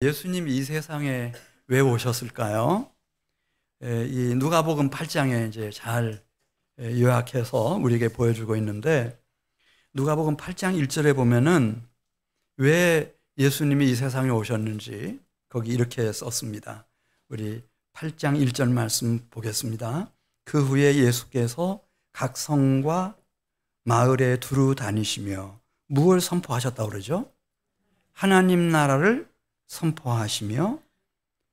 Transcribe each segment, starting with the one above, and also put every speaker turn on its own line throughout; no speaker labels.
예수님이 이 세상에 왜 오셨을까요? 이 누가복음 8장에 이제 잘 요약해서 우리에게 보여주고 있는데, 누가복음 8장 1절에 보면은 왜 예수님이 이 세상에 오셨는지 거기 이렇게 썼습니다. 우리 8장 1절 말씀 보겠습니다. 그 후에 예수께서 각 성과 마을에 두루 다니시며 무엇을 선포하셨다고 그러죠? 하나님 나라를 선포하시며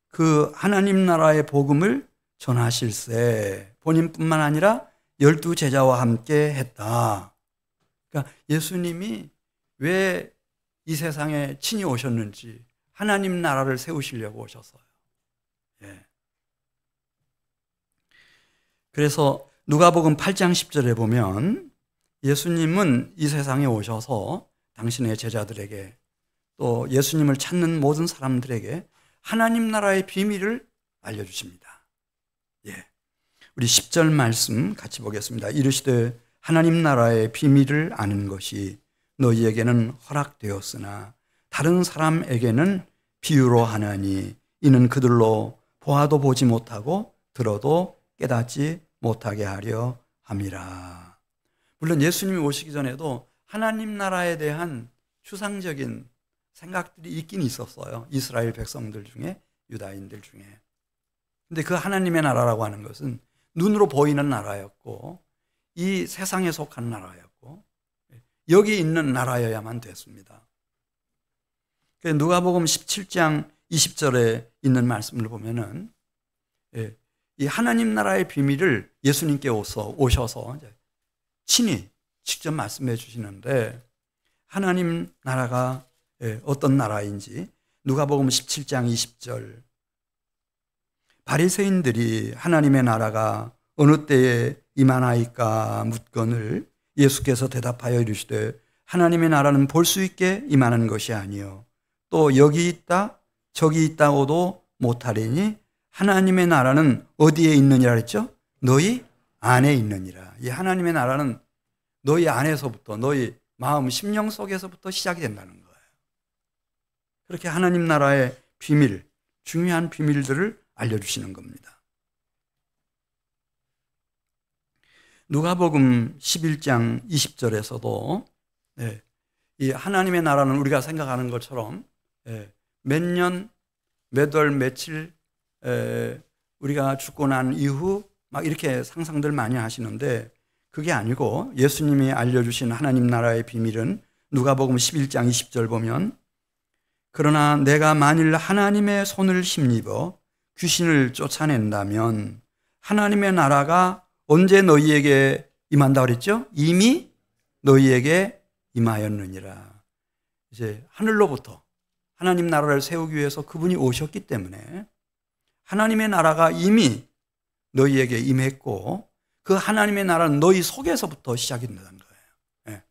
그 하나님 나라의 복음을 전하실세 본인뿐만 아니라 12 제자와 함께 했다. 그러니까 예수님이 왜 이 세상에 친히 오셨는지, 하나님 나라를 세우시려고 오셨어요. 예. 그래서 누가복음 8장 10절에 보면 예수님은 이 세상에 오셔서 당신의 제자들에게 또 예수님을 찾는 모든 사람들에게 하나님 나라의 비밀을 알려주십니다. 예. 우리 10절 말씀 같이 보겠습니다. 이르시되 하나님 나라의 비밀을 아는 것이 너희에게는 허락되었으나 다른 사람에게는 비유로 하나니 이는 그들로 보아도 보지 못하고 들어도 깨닫지 못하게 하려 함이라. 물론 예수님이 오시기 전에도 하나님 나라에 대한 추상적인 생각들이 있긴 있었어요. 이스라엘 백성들 중에, 유다인들 중에. 근데 그 하나님의 나라라고 하는 것은 눈으로 보이는 나라였고, 이 세상에 속한 나라였고, 여기 있는 나라여야만 됐습니다. 누가복음 17장 20절에 있는 말씀을 보면은 이 하나님 나라의 비밀을 예수님께 오셔서 친히 직접 말씀해 주시는데, 하나님 나라가 어떤 나라인지 누가복음 17장 20절, 바리새인들이 하나님의 나라가 어느 때에 임하나이까 묻거늘 예수께서 대답하여 이르시되 하나님의 나라는 볼 수 있게 임하는 것이 아니요 또 여기 있다 저기 있다고도 못하리니 하나님의 나라는 어디에 있느니라 했죠? 너희 안에 있느니라. 이 하나님의 나라는 너희 안에서부터, 너희 마음, 심령 속에서부터 시작이 된다는 거예요. 그렇게 하나님 나라의 비밀, 중요한 비밀들을 알려주시는 겁니다. 누가복음 11장 20절에서도 이 하나님의 나라는 우리가 생각하는 것처럼 몇 년, 몇 월, 며칠 우리가 죽고 난 이후 막 이렇게 상상들 많이 하시는데, 그게 아니고 예수님이 알려주신 하나님 나라의 비밀은 누가복음 11장 20절 보면 그러나 내가 만일 하나님의 손을 힘입어 귀신을 쫓아낸다면 하나님의 나라가 언제 너희에게 임한다고 그랬죠? 이미 너희에게 임하였느니라. 이제 하늘로부터 하나님 나라를 세우기 위해서 그분이 오셨기 때문에 하나님의 나라가 이미 너희에게 임했고, 그 하나님의 나라는 너희 속에서부터 시작이 된다는 거예요. 네.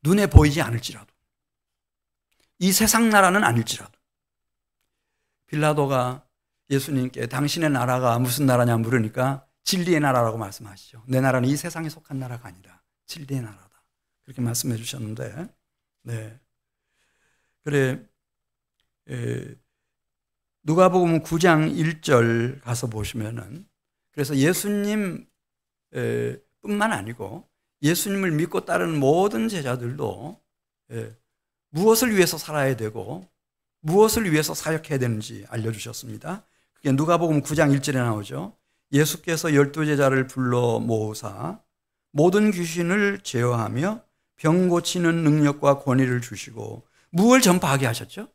눈에 보이지 않을지라도, 이 세상 나라는 아닐지라도. 빌라도가 예수님께 당신의 나라가 무슨 나라냐 물으니까 진리의 나라라고 말씀하시죠. 내 나라는 이 세상에 속한 나라가 아니라 진리의 나라다. 그렇게 말씀해 주셨는데, 네. 그래, 누가복음 9장 1절 가서 보시면은, 그래서 예수님 뿐만 아니고 예수님을 믿고 따르는 모든 제자들도 무엇을 위해서 살아야 되고 무엇을 위해서 사역해야 되는지 알려주셨습니다. 그게 누가복음 9장 1절에 나오죠. 예수께서 12 제자를 불러 모으사 모든 귀신을 제어하며 병 고치는 능력과 권위를 주시고 무엇을 전파하게 하셨죠?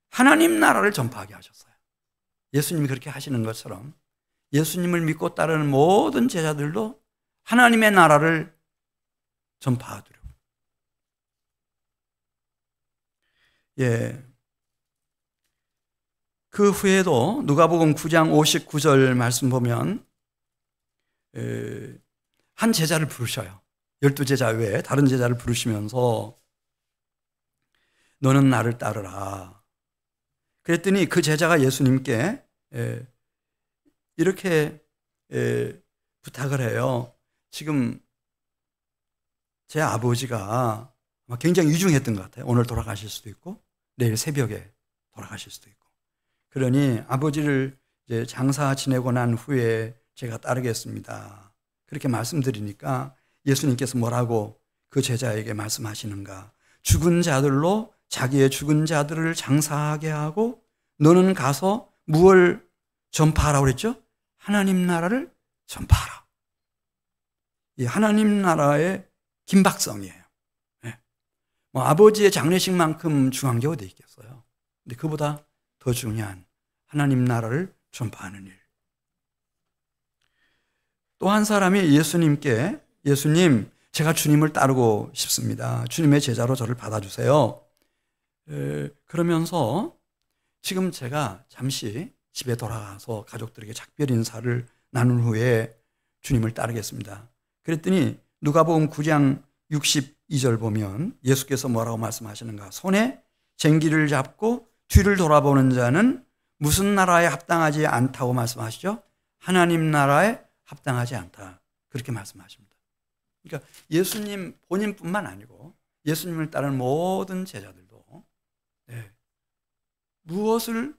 하나님 나라를 전파하게 하셨어요. 예수님이 그렇게 하시는 것처럼 예수님을 믿고 따르는 모든 제자들도 하나님의 나라를 전파하도록. 예. 그 후에도 누가복음 9장 59절 말씀 보면 한 제자를 부르셔요. 12 제자 외에 다른 제자를 부르시면서 너는 나를 따르라. 그랬더니 그 제자가 예수님께 이렇게 부탁을 해요. 지금 제 아버지가 굉장히 유중했던 것 같아요. 오늘 돌아가실 수도 있고 내일 새벽에 돌아가실 수도 있고. 그러니 아버지를 이제 장사 지내고 난 후에 제가 따르겠습니다. 그렇게 말씀드리니까 예수님께서 뭐라고 그 제자에게 말씀하시는가? 죽은 자들로 자기의 죽은 자들을 장사하게 하고 너는 가서 무엇을 전파하라고 그랬죠? 하나님 나라를 전파하라. 이 하나님 나라의 긴박성이에요. 네. 아버지의 장례식만큼 중요한 게 어디 있겠어요? 근데 그보다 더 중요한 하나님 나라를 전파하는 일. 또 한 사람이 예수님께 예수님, 제가 주님을 따르고 싶습니다. 주님의 제자로 저를 받아주세요. 그러면서 지금 제가 잠시 집에 돌아가서 가족들에게 작별 인사를 나눈 후에 주님을 따르겠습니다. 그랬더니 누가복음 9장 62절 보면 예수께서 뭐라고 말씀하시는가? 손에 쟁기를 잡고 뒤를 돌아보는 자는 무슨 나라에 합당하지 않다고 말씀하시죠? 하나님 나라에 합당하지 않다. 그렇게 말씀하십니다. 그러니까 예수님 본인뿐만 아니고 예수님을 따르는 모든 제자들도 무엇을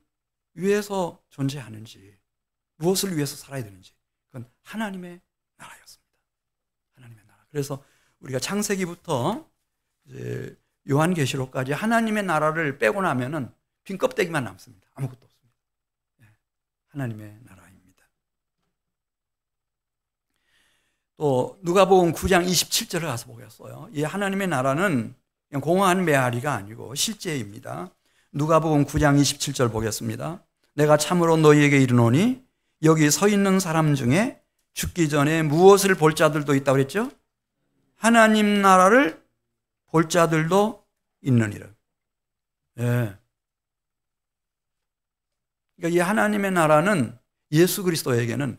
위해서 존재하는지, 무엇을 위해서 살아야 되는지, 그건 하나님의 나라였습니다. 하나님의 나라. 그래서 우리가 창세기부터 이제 요한계시록까지 하나님의 나라를 빼고 나면은 빈 껍데기만 남습니다. 아무것도 없습니다. 하나님의 나라입니다. 또 누가복음 9장 27절을 가서 보겠어요. 이 하나님의 나라는 그냥 공허한 메아리가 아니고 실제입니다. 누가복음 9장 27절 보겠습니다. 내가 참으로 너희에게 이르노니 여기 서 있는 사람 중에 죽기 전에 무엇을 볼 자들도 있다고 그랬죠? 하나님 나라를 볼 자들도 있느니라. 예. 그러니까 이 하나님의 나라는 예수 그리스도에게는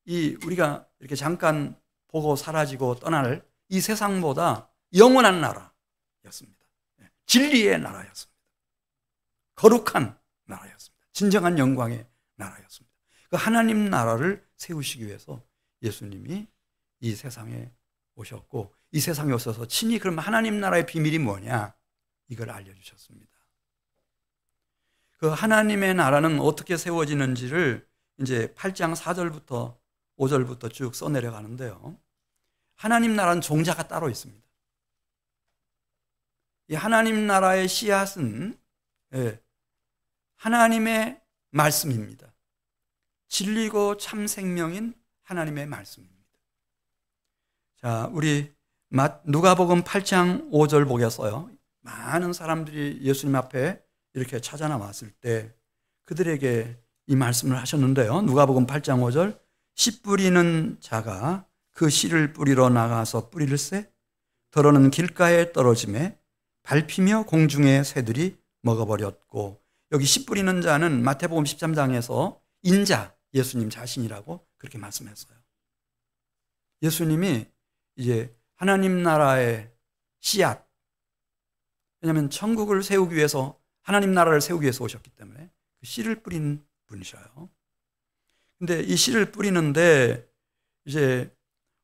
이 우리가 이렇게 잠깐 보고 사라지고 떠날 이 세상보다 영원한 나라였습니다. 진리의 나라였습니다. 거룩한 나라였습니다. 진정한 영광의 나라였습니다. 그 하나님 나라를 세우시기 위해서 예수님이 이 세상에 오셨고 이 세상에 오셔서 친히 그럼 하나님 나라의 비밀이 뭐냐 이걸 알려주셨습니다. 그 하나님의 나라는 어떻게 세워지는지를 이제 8장 4절부터 5절부터 쭉 써내려가는데요. 하나님 나라는 종자가 따로 있습니다. 이 하나님 나라의 씨앗은 하나님의 말씀입니다. 진리고 참 생명인 하나님의 말씀입니다. 자, 우리 누가복음 8장 5절 보겠어요. 많은 사람들이 예수님 앞에 이렇게 찾아 나왔을 때 그들에게 이 말씀을 하셨는데요. 누가복음 8장 5절 씨 뿌리는 자가 그 씨를 뿌리러 나가서 뿌릴새 더러는 길가에 떨어짐에 밟히며 공중의 새들이 먹어버렸고 여기 씨 뿌리는 자는 마태복음 13장에서 인자 예수님 자신이라고 그렇게 말씀했어요. 예수님이 이제 하나님 나라의 씨앗, 왜냐하면 천국을 세우기 위해서 하나님 나라를 세우기 위해서 오셨기 때문에 그 씨를 뿌린 분이셔요. 근데 이 씨를 뿌리는데 이제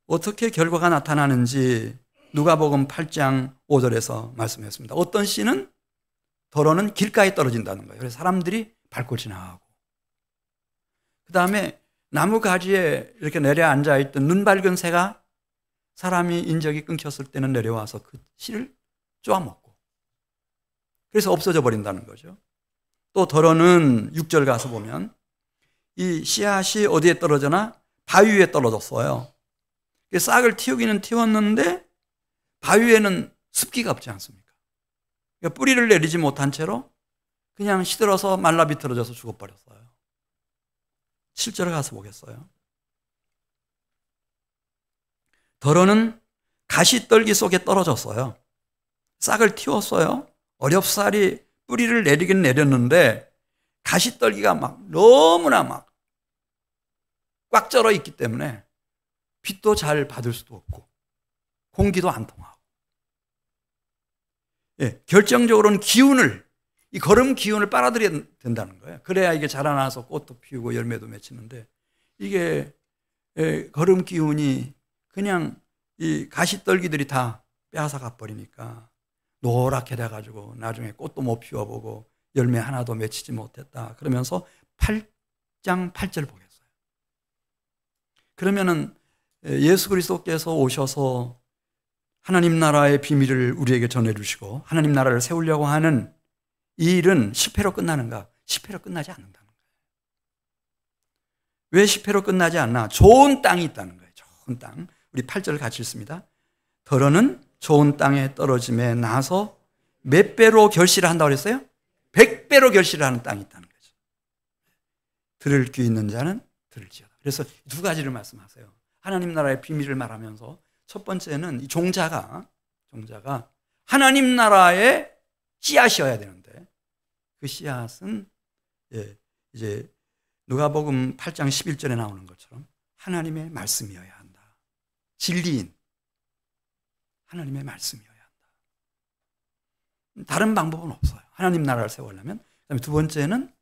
어떻게 결과가 나타나는지 누가복음 8장 5절에서 말씀했습니다. 어떤 씨는 더러는 길가에 떨어진다는 거예요. 그래서 사람들이 밟고 지나가고 그 다음에 나무 가지에 이렇게 내려앉아 있던 눈 밝은 새가 사람이 인적이 끊겼을 때는 내려와서 그 씨를 쪼아먹고 그래서 없어져 버린다는 거죠. 또 더러는 6절 가서 보면 이 씨앗이 어디에 떨어져나 바위 위에 떨어졌어요. 싹을 틔우기는 틔웠는데 바위에는 습기가 없지 않습니까? 그러니까 뿌리를 내리지 못한 채로 그냥 시들어서 말라 비틀어져서 죽어버렸어요. 7절에 가서 보겠어요. 더러는 가시떨기 속에 떨어졌어요. 싹을 틔웠어요. 어렵사리 뿌리를 내리긴 내렸는데 가시떨기가 막 너무나 막 꽉 쩔어 있기 때문에 빛도 잘 받을 수도 없고 공기도 안 통하고 결정적으로는 기운을 이 거름 기운을 빨아들여야 된다는 거예요. 그래야 이게 자라나서 꽃도 피우고 열매도 맺히는데 이게 거름 기운이 그냥 이 가시떨기들이 다 빼앗아 가버리니까 노랗게 돼가지고 나중에 꽃도 못 피워보고 열매 하나도 맺히지 못했다. 그러면서 8장 8절 보겠어요. 그러면은 예수 그리스도께서 오셔서 하나님 나라의 비밀을 우리에게 전해주시고 하나님 나라를 세우려고 하는 이 일은 실패로 끝나는가? 실패로 끝나지 않는다는 거예요. 왜 실패로 끝나지 않나? 좋은 땅이 있다는 거예요. 좋은 땅. 우리 8절 같이 읽습니다. 더러는 좋은 땅에 떨어짐에 나서 몇 배로 결실을 한다고 그랬어요? 100배로 결실을 하는 땅이 있다는 거죠. 들을 귀 있는 자는 들을지어다. 그래서 두 가지를 말씀하세요. 하나님 나라의 비밀을 말하면서 첫 번째는 이 종자가 하나님 나라의 씨앗이어야 되는데 그 씨앗은 이제 누가복음 8장 11절에 나오는 것처럼 하나님의 말씀이어야 한다. 진리인 하나님의 말씀이어야 한다. 다른 방법은 없어요. 하나님 나라를 세우려면. 그다음에 두 번째는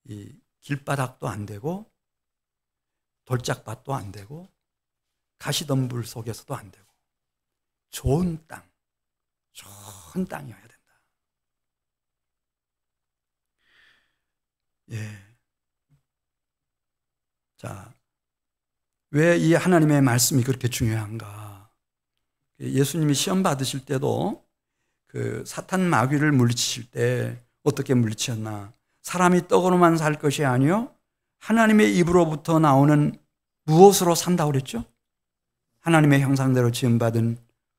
이 길바닥도 안 되고 돌짝밭도 안 되고 가시덤불 속에서도 안 되고 좋은 땅, 좋은 땅이어야 된다. 자, 왜 이 하나님의 말씀이 그렇게 중요한가? 예수님이 시험 받으실 때도 그 사탄 마귀를 물리치실 때 어떻게 물리치셨나? 사람이 떡으로만 살 것이 아니요 하나님의 입으로부터 나오는 무엇으로 산다고 그랬죠? 하나님의 형상대로 지음받은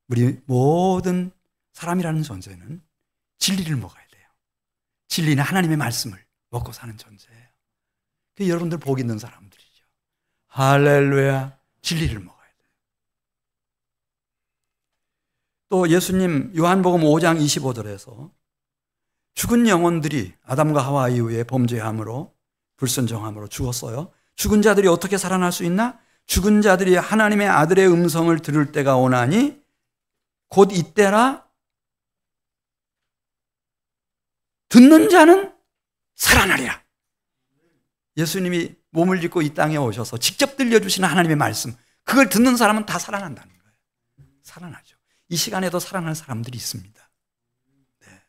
우리 모든 사람이라는 존재는 진리를 먹어야 돼요. 진리는 하나님의 말씀을 먹고 사는 존재예요. 그 여러분들 복 있는 사람들이죠. 할렐루야. 진리를 먹어야 돼요. 또 예수님 요한복음 5장 25절에서 죽은 영혼들이 아담과 하와 이후에 범죄함으로 불순종함으로 죽었어요. 죽은 자들이 어떻게 살아날 수 있나? 죽은 자들이 하나님의 아들의 음성을 들을 때가 오나니 곧 이때라 듣는 자는 살아나리라. 예수님이 몸을 입고 이 땅에 오셔서 직접 들려주시는 하나님의 말씀, 그걸 듣는 사람은 다 살아난다는 거예요. 살아나죠. 이 시간에도 살아난 사람들이 있습니다. 네.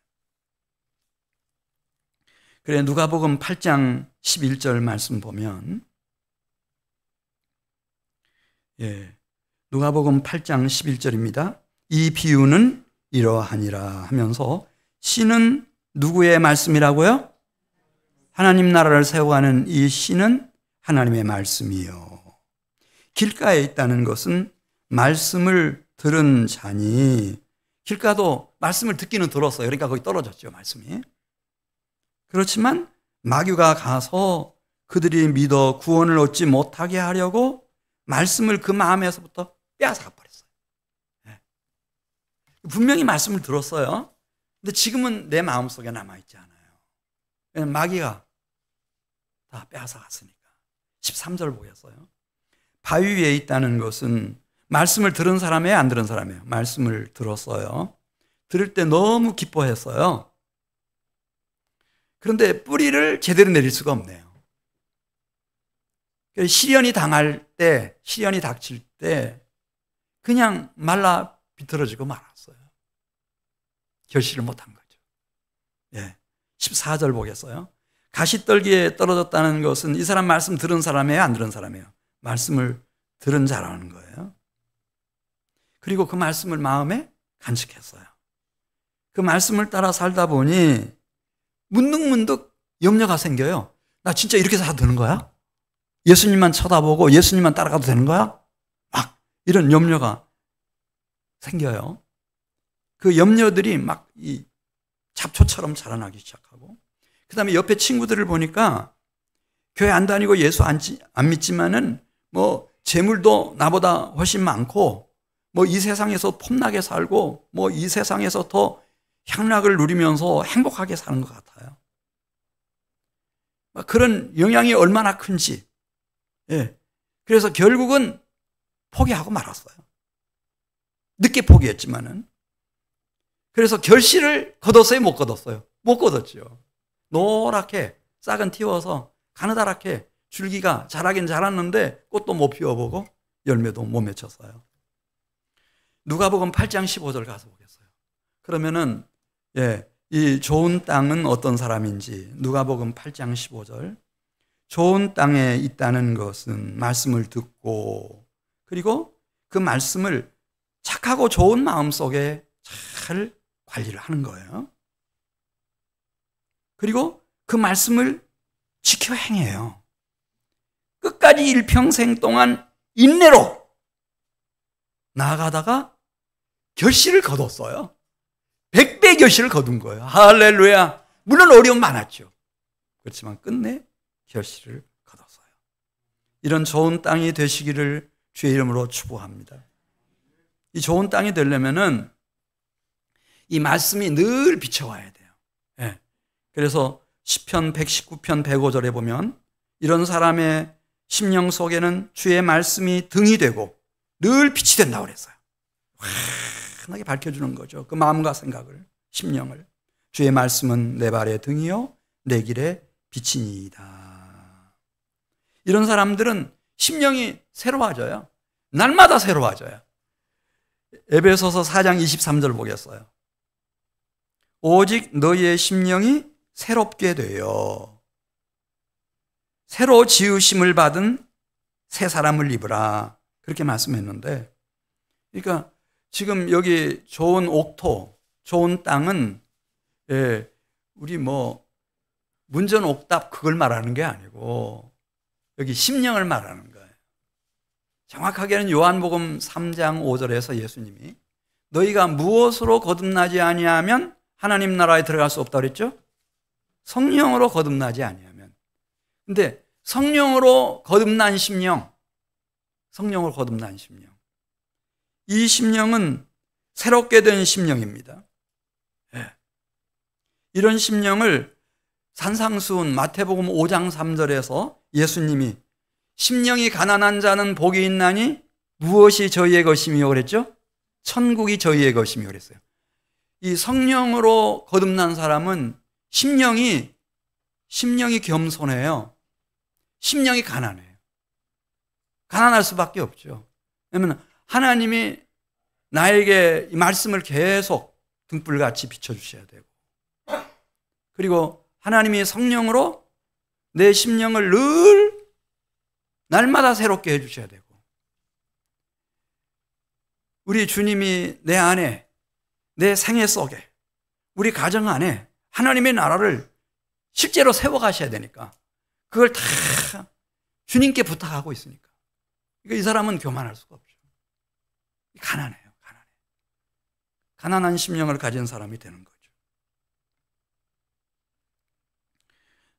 그래 누가복음 8장 11절 말씀 보면 누가복음 8장 11절입니다. 이 비유는 이러하니라 하면서 씨는 누구의 말씀이라고요? 하나님 나라를 세워가는 이 씨는 하나님의 말씀이요. 길가에 있다는 것은 말씀을 들은 자니, 길가도 말씀을 듣기는 들었어요. 그러니까 거기 떨어졌죠, 말씀이. 그렇지만 마귀가 가서 그들이 믿어 구원을 얻지 못하게 하려고 말씀을 그 마음에서부터 빼앗아 버렸어요. 분명히 말씀을 들었어요. 근데 지금은 내 마음속에 남아있지 않아요. 마귀가 다 빼앗아 갔으니까. 13절 보겠어요. 바위 위에 있다는 것은 말씀을 들은 사람이에요, 안 들은 사람이에요? 말씀을 들었어요. 들을 때 너무 기뻐했어요. 그런데 뿌리를 제대로 내릴 수가 없네요. 시련이 당할 때, 시련이 닥칠 때 그냥 말라 비틀어지고 말았어요. 결실을 못한 거죠. 14절 보겠어요. 가시떨기에 떨어졌다는 것은 이 사람 말씀 들은 사람이에요, 안 들은 사람이에요? 말씀을 들은 자라는 거예요. 그리고 그 말씀을 마음에 간직했어요. 그 말씀을 따라 살다 보니 문득문득 염려가 생겨요. 나 진짜 이렇게 살아도 되는 거야? 예수님만 쳐다보고 예수님만 따라가도 되는 거야? 막 이런 염려가 생겨요. 그 염려들이 막 이 잡초처럼 자라나기 시작하고, 그 다음에 옆에 친구들을 보니까 교회 안 다니고 예수 안 믿지만은 뭐 재물도 나보다 훨씬 많고 뭐 이 세상에서 폼나게 살고 뭐 이 세상에서 더 향락을 누리면서 행복하게 사는 것 같아요. 그런 영향이 얼마나 큰지. 그래서 결국은 포기하고 말았어요. 늦게 포기했지만은. 그래서 결실을 거뒀어요, 못 거뒀어요? 못 거뒀죠. 노랗게 싹은 틔워서 가느다랗게 줄기가 자라긴 자랐는데 꽃도 못 피워보고 열매도 못 맺혔어요. 누가복음 8장 15절 가서 보겠어요. 그러면은 이 좋은 땅은 어떤 사람인지 누가복음 8장 15절. 좋은 땅에 있다는 것은 말씀을 듣고 그리고 그 말씀을 착하고 좋은 마음 속에 잘 관리를 하는 거예요. 그리고 그 말씀을 지켜 행해요. 끝까지 일평생 동안 인내로 나아가다가 결실을 거뒀어요. 100배 결실을 거둔 거예요. 할렐루야. 물론 어려움 많았죠. 그렇지만 끝내 결실을 거뒀어요. 이런 좋은 땅이 되시기를 주의 이름으로 축복합니다. 이 좋은 땅이 되려면은 이 말씀이 늘 비춰와야 돼요. 예. 그래서 시편 119편 105절에 보면 이런 사람의 심령 속에는 주의 말씀이 등이 되고 늘 빛이 된다고 그랬어요. 환하게 밝혀주는 거죠. 그 마음과 생각을, 심령을. 주의 말씀은 내 발의 등이요 내 길의 빛이니이다. 이런 사람들은 심령이 새로워져요. 날마다 새로워져요. 에베소서 4장 23절 보겠어요. 오직 너희의 심령이 새롭게 되어 새로 지으심을 받은 새 사람을 입으라. 그렇게 말씀했는데, 그러니까 지금 여기 좋은 옥토, 좋은 땅은 우리 문전 옥답 그걸 말하는 게 아니고 여기 심령을 말하는 거예요. 정확하게는 요한복음 3장 5절에서 예수님이 너희가 무엇으로 거듭나지 아니하면 하나님 나라에 들어갈 수 없다고 그랬죠? 성령으로 거듭나지 아니하면. 근데 성령으로 거듭난 심령, 성령으로 거듭난 심령. 이 심령은 새롭게 된 심령입니다. 이런 심령을 산상수훈 마태복음 5장 3절에서 예수님이 심령이 가난한 자는 복이 있나니 무엇이 저희의 것이며 그랬죠? 천국이 저희의 것이며 그랬어요. 이 성령으로 거듭난 사람은 심령이 겸손해요. 심령이 가난해요. 가난할 수밖에 없죠. 왜냐하면 하나님이 나에게 이 말씀을 계속 등불같이 비춰주셔야 되고, 그리고 하나님이 성령으로 내 심령을 늘 날마다 새롭게 해주셔야 되고, 우리 주님이 내 안에, 내 생애 속에, 우리 가정 안에 하나님의 나라를 실제로 세워가셔야 되니까 그걸 다 주님께 부탁하고 있으니까. 그러니까 이 사람은 교만할 수가 없죠. 가난해요. 가난한 심령을 가진 사람이 되는 거죠.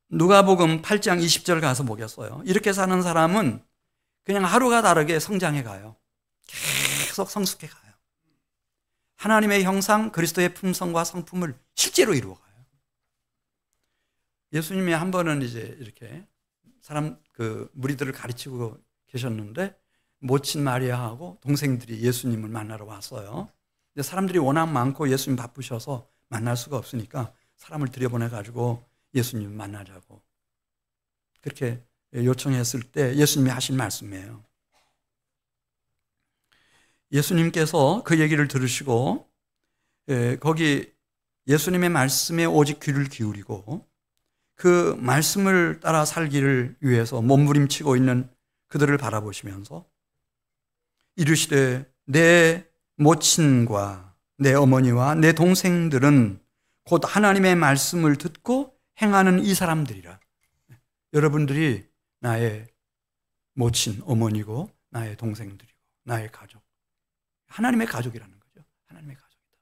누가복음 8장 20절 가서 보겠어요. 이렇게 사는 사람은 그냥 하루가 다르게 성장해 가요. 계속 성숙해 가요. 하나님의 형상, 그리스도의 품성과 성품을 실제로 이루어 가요. 예수님이 한 번은 이제 이렇게 무리들을 가르치고 계셨는데 모친 마리아하고 동생들이 예수님을 만나러 왔어요. 근데 사람들이 워낙 많고 예수님 바쁘셔서 만날 수가 없으니까 사람을 들여보내가지고 예수님 만나자고 그렇게 요청했을 때 예수님이 하신 말씀이에요. 예수님께서 그 얘기를 들으시고 거기 예수님의 말씀에 오직 귀를 기울이고 그 말씀을 따라 살기를 위해서 몸부림치고 있는 그들을 바라보시면서 이르시되 내 모친과 내 어머니와 내 동생들은 곧 하나님의 말씀을 듣고 행하는 이 사람들이라. 여러분들이 나의 모친, 어머니고 나의 동생들이고 나의 가족. 하나님의 가족이라는 거죠. 하나님의 가족이다.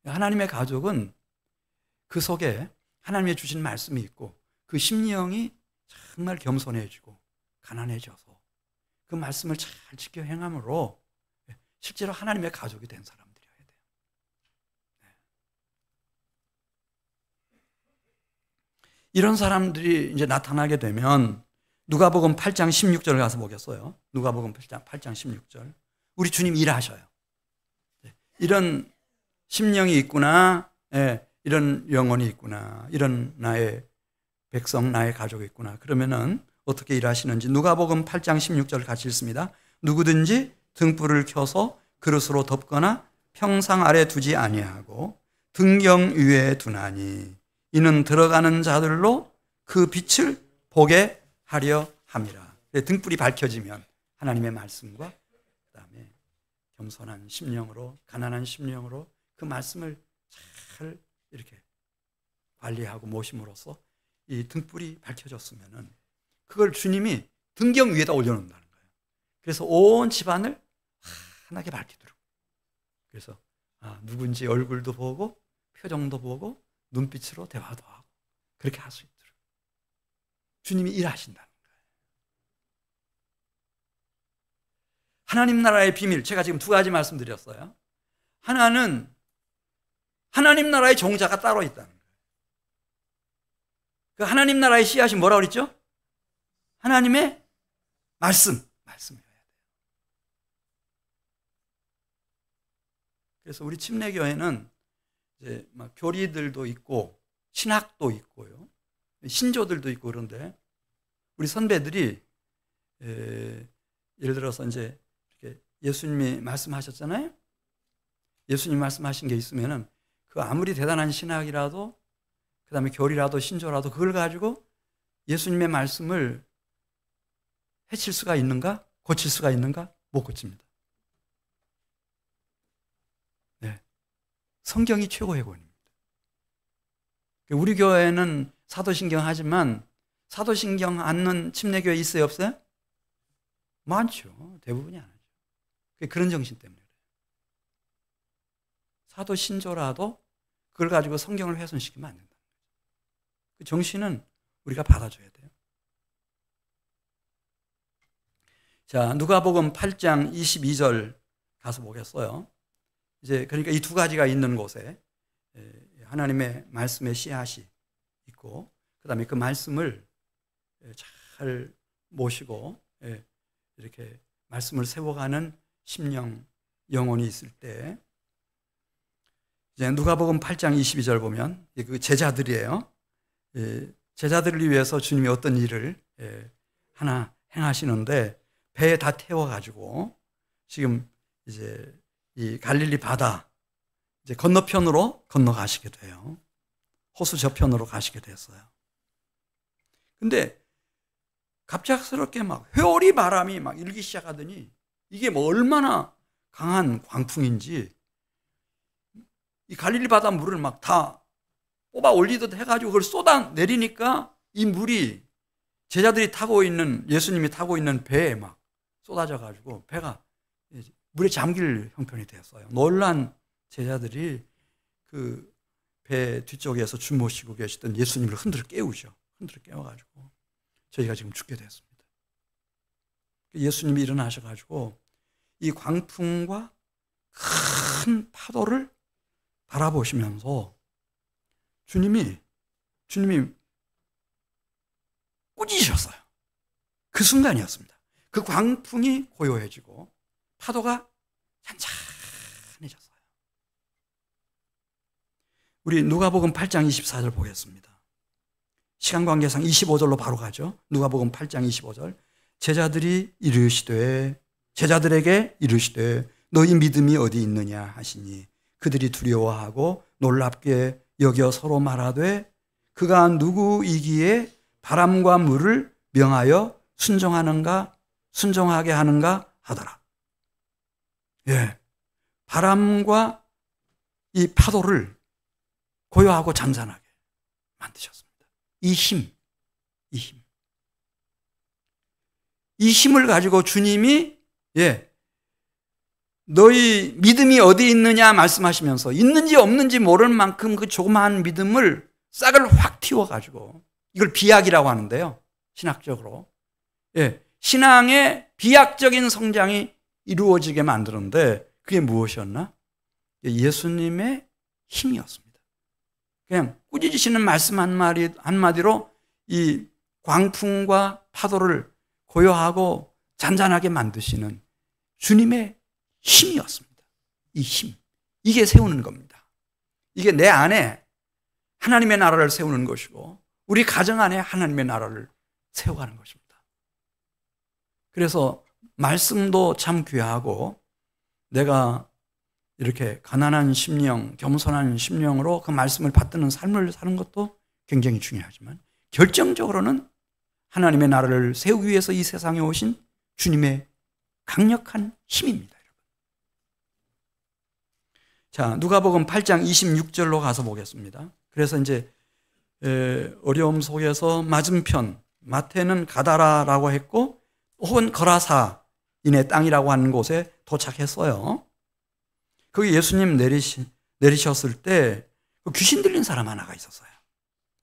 하나님의 가족은 그 속에 하나님의 주신 말씀이 있고 그 심령이 정말 겸손해지고 가난해져서 그 말씀을 잘 지켜 행함으로 실제로 하나님의 가족이 된 사람들이어야 돼요. 이런 사람들이 이제 나타나게 되면 누가복음 8장 16절 가서 보겠어요. 누가복음 8장 16절. 우리 주님 일하셔요. 이런 심령이 있구나. 이런 영혼이 있구나. 이런 나의 백성, 나의 가족이 있구나. 그러면은 어떻게 일하시는지 누가복음 8장 16절 같이 읽습니다. 누구든지 등불을 켜서 그릇으로 덮거나 평상 아래 두지 아니하고 등경 위에 두나니 이는 들어가는 자들로 그 빛을 보게 하려 함이라. 등불이 밝혀지면 하나님의 말씀과 그다음에 겸손한 심령으로, 가난한 심령으로 그 말씀을 잘 이렇게 관리하고 모심으로써 이 등불이 밝혀졌으면은 그걸 주님이 등경 위에다 올려놓는다는 거예요. 그래서 온 집안을 환하게 밝히도록. 그래서 누군지 얼굴도 보고 표정도 보고 눈빛으로 대화도 하고 그렇게 할 수 있도록 주님이 일하신다는 거예요. 하나님 나라의 비밀, 제가 지금 두 가지 말씀드렸어요. 하나는 하나님 나라의 종자가 따로 있다는 거예요. 그 하나님 나라의 씨앗이 뭐라고 그랬죠? 하나님의 말씀이어야 돼요. 그래서 우리 침례교회는 이제 막 교리들도 있고 신학도 있고요, 신조들도 있고 그런데 우리 선배들이 예를 들어서 이제 이렇게 예수님이 말씀하셨잖아요. 예수님 말씀하신 게 있으면은 그 아무리 대단한 신학이라도 그다음에 교리라도 신조라도 그걸 가지고 예수님의 말씀을 해칠 수가 있는가? 고칠 수가 있는가? 못 고칩니다. 네. 성경이 최고의 권위입니다. 우리 교회는 사도신경 하지만 사도신경 않는 침례교회 있어요, 없어요? 많죠. 대부분이 안 하죠. 그런 정신 때문에 그래요. 사도신조라도 그걸 가지고 성경을 훼손시키면 안 된다. 그 정신은 우리가 받아줘야 돼요. 자, 누가복음 8장 22절 가서 보겠어요. 이제 그러니까 이 두 가지가 있는 곳에 하나님의 말씀의 씨앗이 있고 그다음에 그 말씀을 잘 모시고 이렇게 말씀을 세워가는 심령, 영혼이 있을 때 이제 누가복음 8장 22절 보면 그 제자들이에요. 제자들을 위해서 주님이 어떤 일을 하나 행하시는데 배에 다 태워가지고 지금 이제 이 갈릴리 바다 이제 건너편으로 건너가시게 돼요. 호수 저편으로 가시게 됐어요. 근데 갑작스럽게 막 회오리 바람이 막 일기 시작하더니 이게 뭐 얼마나 강한 광풍인지 이 갈릴리 바다 물을 막 다 뽑아 올리듯 해가지고 그걸 쏟아 내리니까 이 물이 제자들이 타고 있는, 예수님이 타고 있는 배에 막 쏟아져가지고 배가 물에 잠길 형편이 되었어요. 놀란 제자들이 그 배 뒤쪽에서 주무시고 계시던 예수님을 흔들어 깨우죠. 흔들어 깨워가지고 저희가 지금 죽게 됐습니다. 예수님이 일어나셔가지고 이 광풍과 큰 파도를 바라보시면서 주님이 꾸짖으셨어요. 그 순간이었습니다. 그 광풍이 고요해지고 파도가 찬찬해졌어요. 우리 누가복음 8장 24절 보겠습니다. 시간 관계상 25절로 바로 가죠. 누가복음 8장 25절. 제자들에게 이르시되 너희 믿음이 어디 있느냐 하시니 그들이 두려워하고 놀랍게 여겨 서로 말하되 그가 누구이기에 바람과 물을 명하여 순종하게 하는가 하더라. 바람과 이 파도를 고요하고 잔잔하게 만드셨습니다. 이 힘을 가지고 주님이 너희 믿음이 어디 있느냐 말씀하시면서 있는지 없는지 모를 만큼 그 조그마한 믿음을 싹을 확 틔워가지고 이걸 비약이라고 하는데요. 신학적으로. 신앙의 비약적인 성장이 이루어지게 만드는데 그게 무엇이었나? 예수님의 힘이었습니다. 그냥 꾸짖으시는 말씀 한마디로 이 광풍과 파도를 고요하고 잔잔하게 만드시는 주님의 힘이었습니다. 이 힘. 이게 세우는 겁니다. 이게 내 안에 하나님의 나라를 세우는 것이고 우리 가정 안에 하나님의 나라를 세워가는 것입니다. 그래서 말씀도 참 귀하고 내가 이렇게 가난한 심령, 겸손한 심령으로 그 말씀을 받드는 삶을 사는 것도 굉장히 중요하지만 결정적으로는 하나님의 나라를 세우기 위해서 이 세상에 오신 주님의 강력한 힘입니다. 자, 누가복음 8장 26절로 가서 보겠습니다. 그래서 이제 어려움 속에서 맞은편, 마태는 가다라라고 했고 혹은 거라사인의 땅이라고 하는 곳에 도착했어요. 거기 예수님 내리셨을 때 귀신 들린 사람 하나가 있었어요.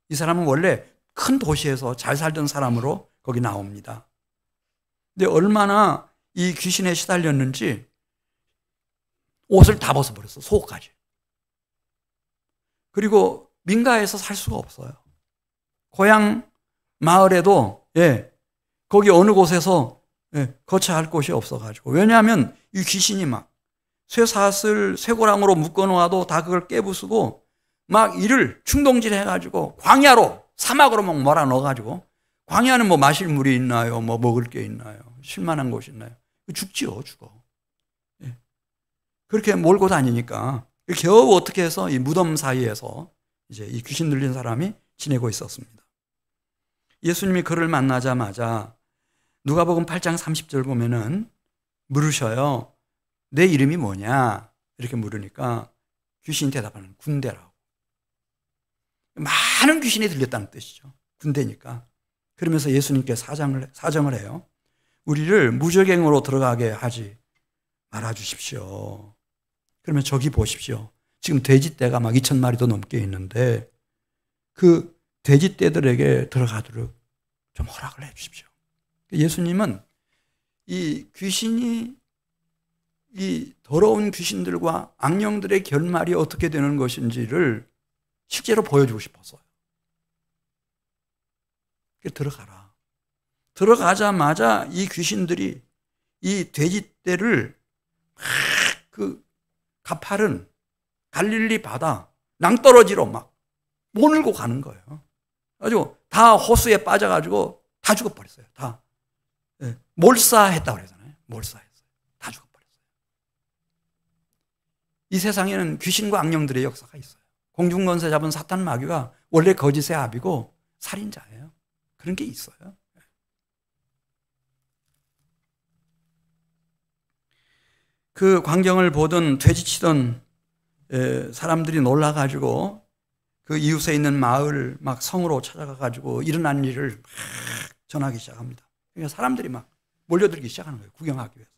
이 사람은 원래 큰 도시에서 잘 살던 사람으로 거기 나옵니다. 근데 얼마나 이 귀신에 시달렸는지 옷을 다 벗어버렸어, 속옷까지. 그리고 민가에서 살 수가 없어요. 고향 마을에도 거기 어느 곳에서 거처할 곳이 없어가지고. 왜냐하면 이 귀신이 막 쇠사슬 쇠고랑으로 묶어놓아도 다 그걸 깨부수고 막 이를 충동질 해가지고 광야로 사막으로 막 몰아넣어가지고, 광야는 뭐 마실 물이 있나요? 뭐 먹을 게 있나요? 쉴만한 곳이 있나요? 죽지요, 죽어. 그렇게 몰고 다니니까 겨우 어떻게 해서 이 무덤 사이에서 이제 이 귀신 들린 사람이 지내고 있었습니다. 예수님이 그를 만나자마자 누가복음 8장 30절 보면은 물으셔요. 내 이름이 뭐냐? 이렇게 물으니까 귀신이 대답하는 군대라고. 많은 귀신이 들렸다는 뜻이죠. 군대니까. 그러면서 예수님께 사정을 해요. 우리를 무적행으로 들어가게 하지 말아 주십시오. 그러면 저기 보십시오. 지금 돼지떼가 막 2,000마리도 넘게 있는데 그 돼지떼들에게 들어가도록 좀 허락을 해 주십시오. 예수님은 이 귀신이, 이 더러운 귀신들과 악령들의 결말이 어떻게 되는 것인지를 실제로 보여주고 싶었어요. 들어가라. 들어가자마자 이 귀신들이 이 돼지떼를 막 그 가파른 갈릴리 바다 낭떠러지로 막 몰고 가는 거예요. 아주 다 호수에 빠져가지고 다 죽어버렸어요. 다 몰사했다고 그러잖아요. 몰사했어요. 다 죽어버렸어요. 이 세상에는 귀신과 악령들의 역사가 있어요. 공중권세 잡은 사탄 마귀가 원래 거짓의 아비고 살인자예요. 그런 게 있어요. 그 광경을 보던 돼지치던 사람들이 놀라가지고 그 이웃에 있는 마을 막 성으로 찾아가가지고 일어난 일을 막 전하기 시작합니다. 그러니까 사람들이 막 몰려들기 시작하는 거예요. 구경하기 위해서.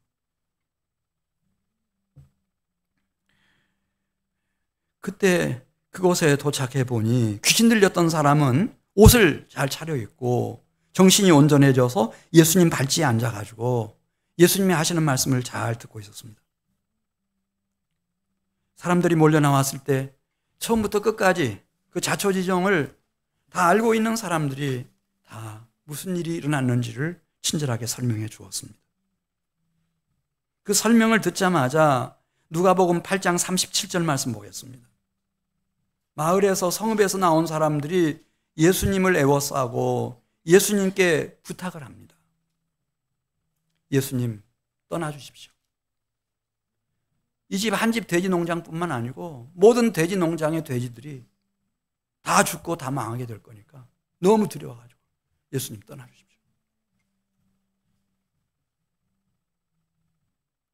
그때 그곳에 도착해 보니 귀신 들렸던 사람은 옷을 잘 차려입고 정신이 온전해져서 예수님 발치에 앉아가지고 예수님이 하시는 말씀을 잘 듣고 있었습니다. 사람들이 몰려 나왔을 때 처음부터 끝까지 그 자초지종을 다 알고 있는 사람들이 다 무슨 일이 일어났는지를 친절하게 설명해 주었습니다. 그 설명을 듣자마자 누가복음 8장 37절 말씀 보겠습니다. 마을에서 성읍에서 나온 사람들이 예수님을 애워싸고 예수님께 부탁을 합니다. 예수님, 떠나주십시오. 이 집 한 집 돼지 농장뿐만 아니고 모든 돼지 농장의 돼지들이 다 죽고 다 망하게 될 거니까 너무 두려워가지고 예수님 떠나주십시오.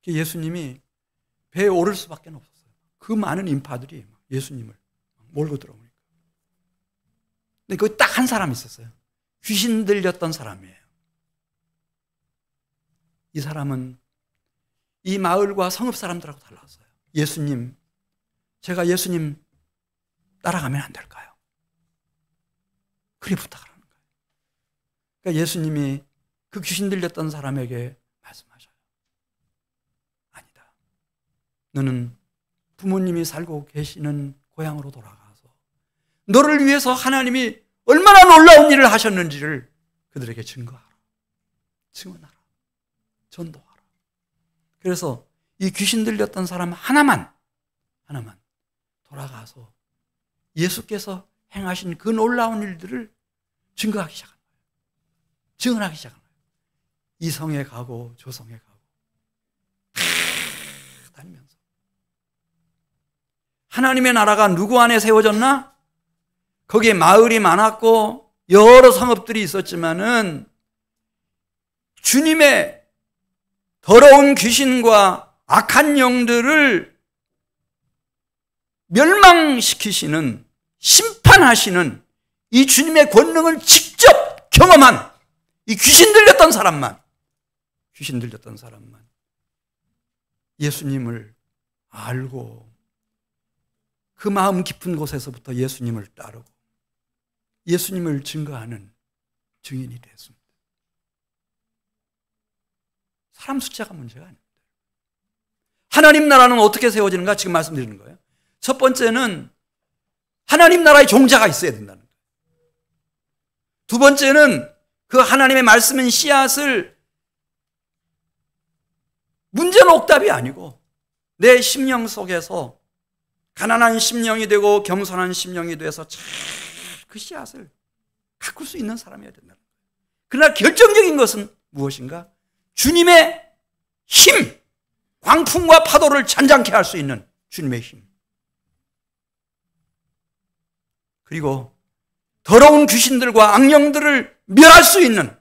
예수님이 배에 오를 수밖에 없었어요. 그 많은 인파들이 예수님을 몰고 들어오니까. 근데 거기 딱 한 사람이 있었어요. 귀신 들렸던 사람이에요. 이 사람은 이 마을과 성읍 사람들하고 달랐어요. 예수님, 제가 예수님 따라가면 안 될까요? 그렇게 부탁을 하는 거예요. 그러니까 예수님이 그 귀신 들렸던 사람에게 말씀하셔요. 아니다. 너는 부모님이 살고 계시는 고향으로 돌아가서 너를 위해서 하나님이 얼마나 놀라운 일을 하셨는지를 그들에게 증거하라. 증언하라. 전도하라. 그래서 이 귀신 들렸던 사람 하나만 돌아가서 예수께서 행하신 그 놀라운 일들을 증거하기 시작한 거예요. 증언하기 시작한 거예요. 이 성에 가고 저 성에 가고 다니면서 하나님의 나라가 누구 안에 세워졌나? 거기에 마을이 많았고 여러 성읍들이 있었지만은 주님의 더러운 귀신과 악한 영들을 멸망시키시는, 심판하시는 이 주님의 권능을 직접 경험한 이 귀신 들렸던 사람만 예수님을 알고 그 마음 깊은 곳에서부터 예수님을 따르고 예수님을 증거하는 증인이 됐습니다. 사람 숫자가 문제가 아닙니다. 하나님 나라는 어떻게 세워지는가 지금 말씀드리는 거예요. 첫 번째는 하나님 나라의 종자가 있어야 된다는 거예요. 두 번째는 그 하나님의 말씀인 씨앗을 문제는 옥답이 아니고 내 심령 속에서 가난한 심령이 되고 겸손한 심령이 돼서 잘 그 씨앗을 가꿀 수 있는 사람이어야 된다는 거예요. 그러나 결정적인 것은 무엇인가? 주님의 힘, 광풍과 파도를 잔잔케 할 수 있는 주님의 힘. 그리고 더러운 귀신들과 악령들을 멸할 수 있는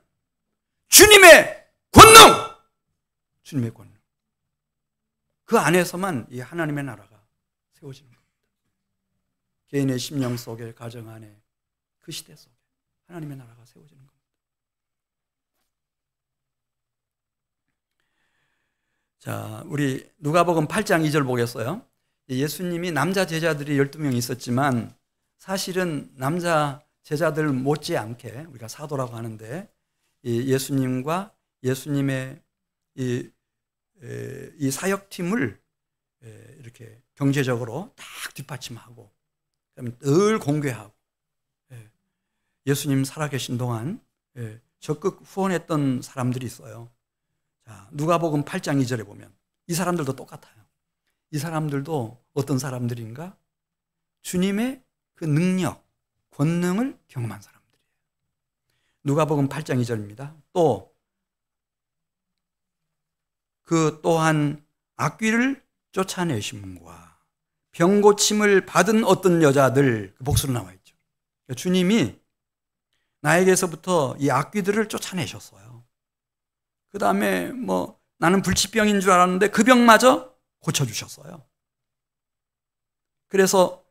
주님의 권능! 주님의 권능. 그 안에서만 이 하나님의 나라가 세워지는 겁니다. 개인의 심령 속에, 가정 안에, 그 시대 속에 하나님의 나라가 세워지는 겁니다. 자, 우리 누가복음 8장 2절 보겠어요. 예수님이 남자 제자들이 12명 있었지만 사실은 남자 제자들 못지않게 우리가 사도라고 하는데 예수님과 예수님의 이 사역팀을 이렇게 경제적으로 딱 뒷받침하고 늘 공개하고 예수님 살아계신 동안 적극 후원했던 사람들이 있어요. 자, 누가복음 8장 2절에 보면 이 사람들도 똑같아요. 이 사람들도 어떤 사람들인가? 주님의 그 능력, 권능을 경험한 사람들이에요. 누가복음 8장 2절입니다. 또 그 또한 악귀를 쫓아내심과 병 고침을 받은 어떤 여자들, 그 복수로 나와 있죠. 그러니까 주님이 나에게서부터 이 악귀들을 쫓아내셨어요. 그 다음에 나는 불치병인 줄 알았는데 그 병마저 고쳐주셨어요. 그래서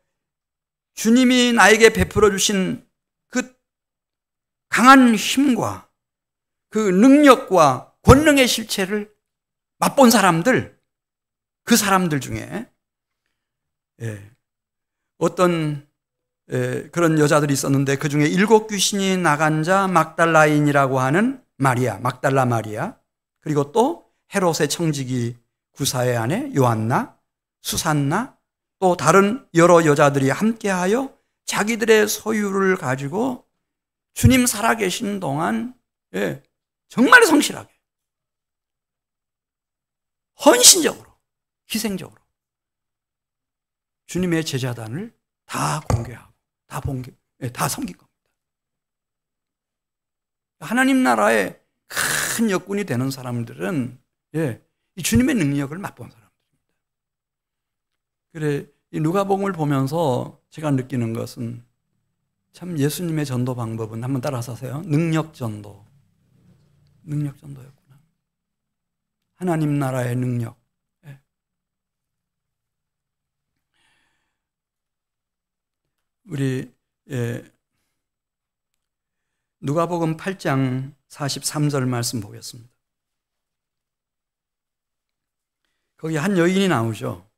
주님이 나에게 베풀어 주신 그 강한 힘과 그 능력과 권능의 실체를 맛본 사람들, 그 사람들 중에 어떤 그런 여자들이 있었는데 그 중에 7 귀신이 나간 자 막달라인이라고 하는 마리아, 막달라 마리아, 그리고 또 헤롯의 청지기 구사의 아내 요한나, 수산나, 또 다른 여러 여자들이 함께하여 자기들의 소유를 가지고 주님 살아계신 동안 정말 성실하게 헌신적으로 희생적으로 주님의 제자단을 다 공개하고 다 섬긴 겁니다. 하나님 나라의 큰 역군이 되는 사람들은 이 주님의 능력을 맛본 사람들입니다. 그래, 이 누가복음을 보면서 제가 느끼는 것은 참 예수님의 전도 방법은 한번 따라서 하세요. 능력 전도였구나. 하나님 나라의 능력. 우리 누가복음 8장 43절 말씀 보겠습니다. 거기 한 여인이 나오죠.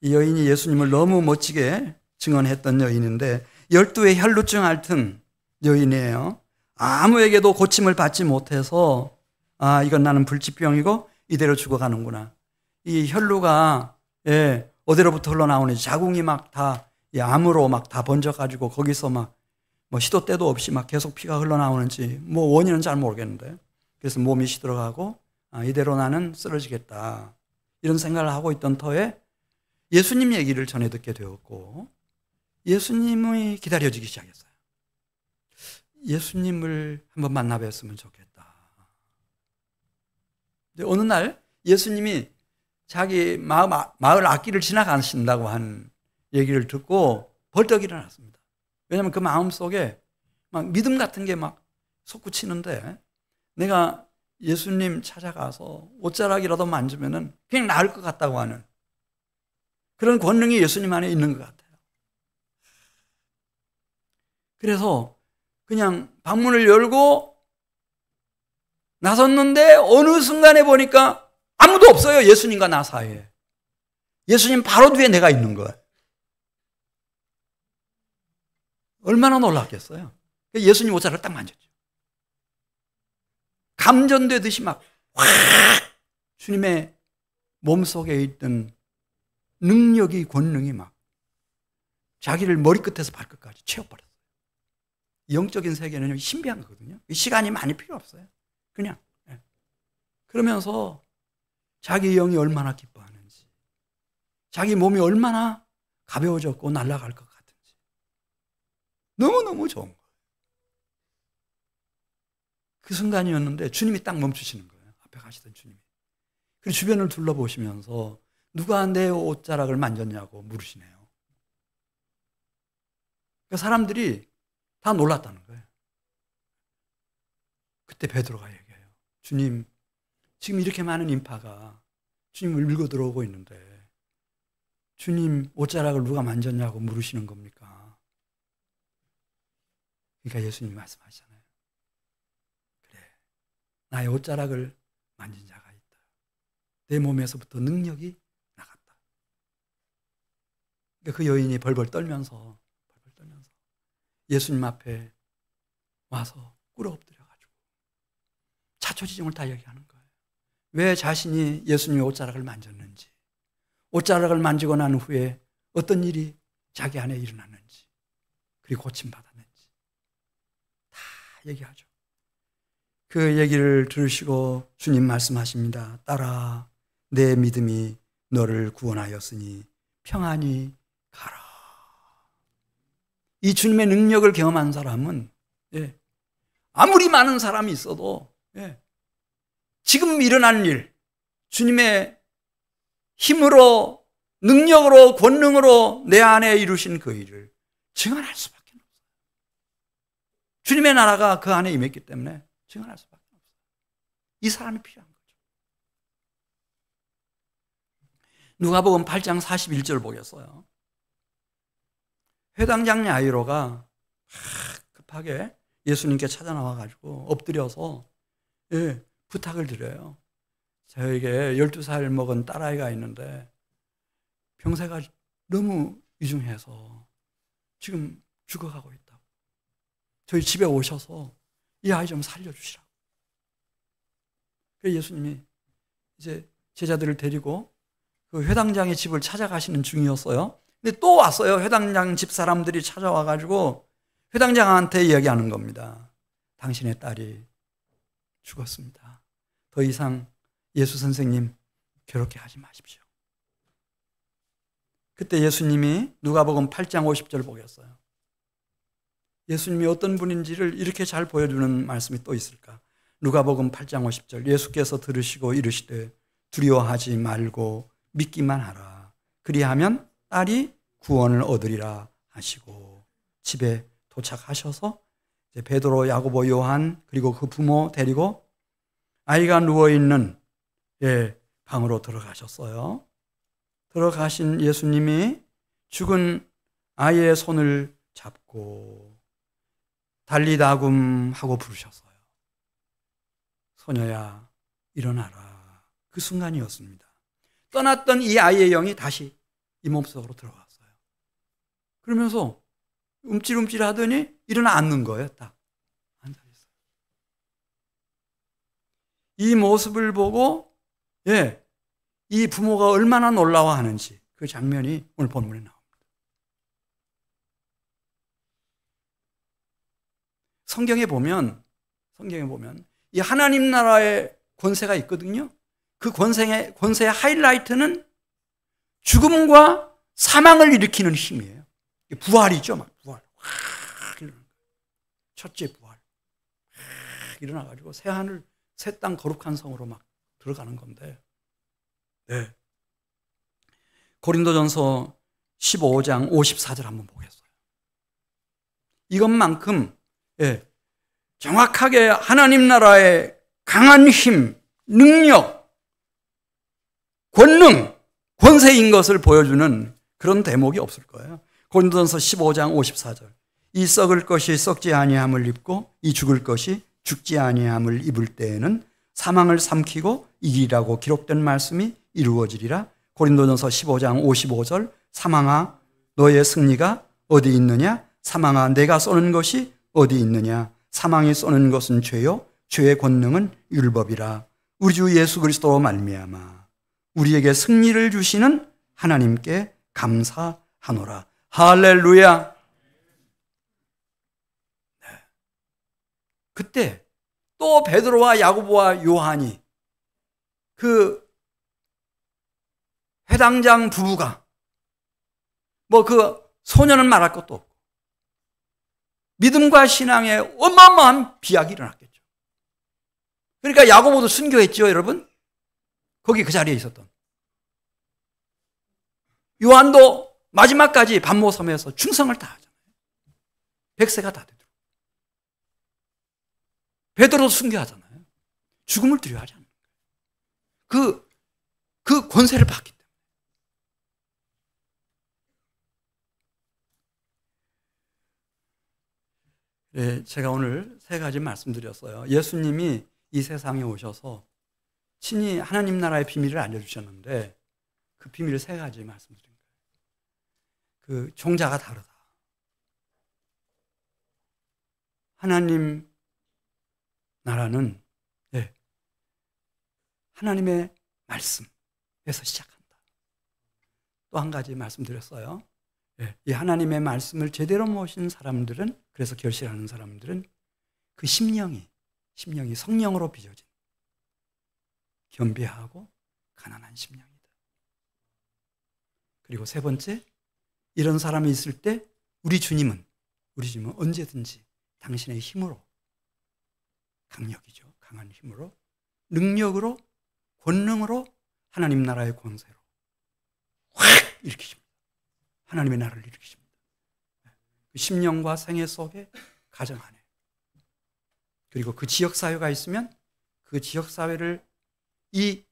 이 여인이 예수님을 너무 멋지게 증언했던 여인인데 12의 혈루증 앓던 여인이에요. 아무에게도 고침을 받지 못해서 이건 나는 불치병이고 이대로 죽어가는구나. 이 혈루가 어디로부터 흘러나오는지 자궁이 막 다 암으로 막 다 번져가지고 거기서 막 시도 때도 없이 막 계속 피가 흘러나오는지 원인은 잘 모르겠는데 그래서 몸이 시들어가고 이대로 나는 쓰러지겠다 이런 생각을 하고 있던 터에 예수님 얘기를 전해 듣게 되었고 예수님이 기다려지기 시작했어요. 예수님을 한번 만나 뵀으면 좋겠다. 어느 날 예수님이 자기 마을 앞길을 지나가신다고 한 얘기를 듣고 벌떡 일어났습니다. 왜냐하면 그 마음속에 막 믿음 같은 게 막 솟구치는데, 내가 예수님 찾아가서 옷자락이라도 만지면은 그냥 나을 것 같다고 하는 그런 권능이 예수님 안에 있는 것 같아요. 그래서 그냥 방문을 열고 나섰는데 어느 순간에 보니까 아무도 없어요. 예수님과 나 사이에. 예수님 바로 뒤에 내가 있는 거예요. 얼마나 놀랐겠어요. 예수님 옷자락을 딱 만졌죠. 감전되듯이 막 확 주님의 몸속에 있던 능력이, 권능이 막 자기를 머리끝에서 발끝까지 채워버렸어요. 영적인 세계는 신비한 거거든요. 시간이 많이 필요 없어요. 그냥. 그러면서 자기 영이 얼마나 기뻐하는지, 자기 몸이 얼마나 가벼워졌고 날아갈 것 같은지 너무너무 좋은 거예요. 그 순간이었는데 주님이 딱 멈추시는 거예요. 앞에 가시던 주님이. 그리고 주변을 둘러보시면서 누가 내 옷자락을 만졌냐고 물으시네요. 그러니까 사람들이 다 놀랐다는 거예요. 그때 베드로가 얘기해요. 주님, 지금 이렇게 많은 인파가 주님을 밀고 들어오고 있는데 주님 옷자락을 누가 만졌냐고 물으시는 겁니까? 그러니까 예수님이 말씀하시잖아요. 그래, 나의 옷자락을 만진 자가 있다. 내 몸에서부터 능력이 나갔다. 그러니까 그 여인이 벌벌 떨면서 예수님 앞에 와서 꿇어 엎드려가지고 자초지종을 다 얘기하는 거예요. 왜 자신이 예수님의 옷자락을 만졌는지, 옷자락을 만지고 난 후에 어떤 일이 자기 안에 일어났는지, 그리고 고침받았는지 다 얘기하죠. 그 얘기를 들으시고 주님 말씀하십니다. 딸아, 내 믿음이 너를 구원하였으니 평안히 가라. 이 주님의 능력을 경험한 사람은 아무리 많은 사람이 있어도 지금 일어난 일, 주님의 힘으로, 능력으로, 권능으로 내 안에 이루신 그 일을 증언할 수밖에 없어요. 주님의 나라가 그 안에 임했기 때문에 증언할 수밖에 없어요. 이 사람이 필요한 거죠. 누가복음 8장 41절 보겠어요. 회당장 야이로가 급하게 예수님께 찾아 나와가지고 엎드려서 부탁을 드려요. 저에게 12살 먹은 딸아이가 있는데 병세가 너무 위중해서 지금 죽어가고 있다고. 저희 집에 오셔서 이 아이 좀 살려주시라고. 그래서 예수님이 이제 제자들을 데리고 그 회당장의 집을 찾아가시는 중이었어요. 근데 또 왔어요. 회당장 집 사람들이 찾아와가지고 회당장한테 이야기하는 겁니다. 당신의 딸이 죽었습니다. 더 이상 예수 선생님 괴롭게 하지 마십시오. 그때 예수님이 누가복음 8장 50절 보겠어요. 예수님이 어떤 분인지를 이렇게 잘 보여주는 말씀이 또 있을까? 누가복음 8장 50절. 예수께서 들으시고 이르시되 두려워하지 말고 믿기만 하라. 그리하면 딸이 구원을 얻으리라 하시고 집에 도착하셔서 이제 베드로, 야고보, 요한 그리고 그 부모 데리고 아이가 누워있는 방으로 들어가셨어요. 들어가신 예수님이 죽은 아이의 손을 잡고 달리다굼 하고 부르셨어요. 소녀야 일어나라. 그 순간이었습니다. 떠났던 이 아이의 영이 다시 이 몸속으로 들어갔어요. 그러면서 움찔움찔 하더니 일어나 앉는 거예요. 딱 앉아있어요. 이 모습을 보고 이 부모가 얼마나 놀라워하는지 그 장면이 오늘 본문에 나옵니다. 성경에 보면 이 하나님 나라의 권세가 있거든요. 그 권세의 하이라이트는 죽음과 사망을 일으키는 힘이에요. 부활이죠. 막 부활. 확 일어나는 거예요. 첫째 부활. 확 일어나가지고 새 하늘, 새 땅, 거룩한 성으로 막 들어가는 건데. 네. 고린도전서 15장 54절 한번 보겠어요. 이것만큼 정확하게 하나님 나라의 강한 힘, 능력, 권능, 권세인 것을 보여주는 그런 대목이 없을 거예요. 고린도전서 15장 54절. 이 썩을 것이 썩지 아니함을 입고 이 죽을 것이 죽지 아니함을 입을 때에는 사망을 삼키고 이기라고 기록된 말씀이 이루어지리라. 고린도전서 15장 55절. 사망아 너의 승리가 어디 있느냐? 사망아 내가 쏘는 것이 어디 있느냐? 사망이 쏘는 것은 죄요 죄의 권능은 율법이라. 우리 주 예수 그리스도로 말미암아 우리에게 승리를 주시는 하나님께 감사하노라. 할렐루야. 네. 그때 또 베드로와 야고보와 요한이 그 회당장 부부가 그 소년은 말할 것도 없고 믿음과 신앙에 어마어마한 비약이 일어났겠죠. 그러니까 야고보도 순교했죠, 여러분. 거기 그 자리에 있었던. 요한도 마지막까지 반모섬에서 충성을 다하잖아요. 100세가 다 되도록. 베드로도 순교하잖아요. 죽음을 두려워하지 않는 거예요. 그 권세를 받기 때문에. 제가 오늘 세 가지 말씀드렸어요. 예수님이 이 세상에 오셔서 친히 하나님 나라의 비밀을 알려주셨는데 그 비밀을 세 가지 말씀드린 거예요. 그 종자가 다르다. 하나님 나라는 하나님의 말씀에서 시작한다. 또 한 가지 말씀드렸어요. 이 하나님의 말씀을 제대로 모신 사람들은, 그래서 결실하는 사람들은 그 심령이 성령으로 빚어진 겸비하고 가난한 심령이다. 그리고 세 번째, 이런 사람이 있을 때 우리 주님은 언제든지 당신의 힘으로, 강력이죠. 강한 힘으로, 능력으로, 권능으로 하나님 나라의 권세로 확 일으키십니다. 하나님의 나라를 일으키십니다. 그 심령과 생애 속에 가정 안에, 그리고 그 지역사회가 있으면 그 지역사회를 이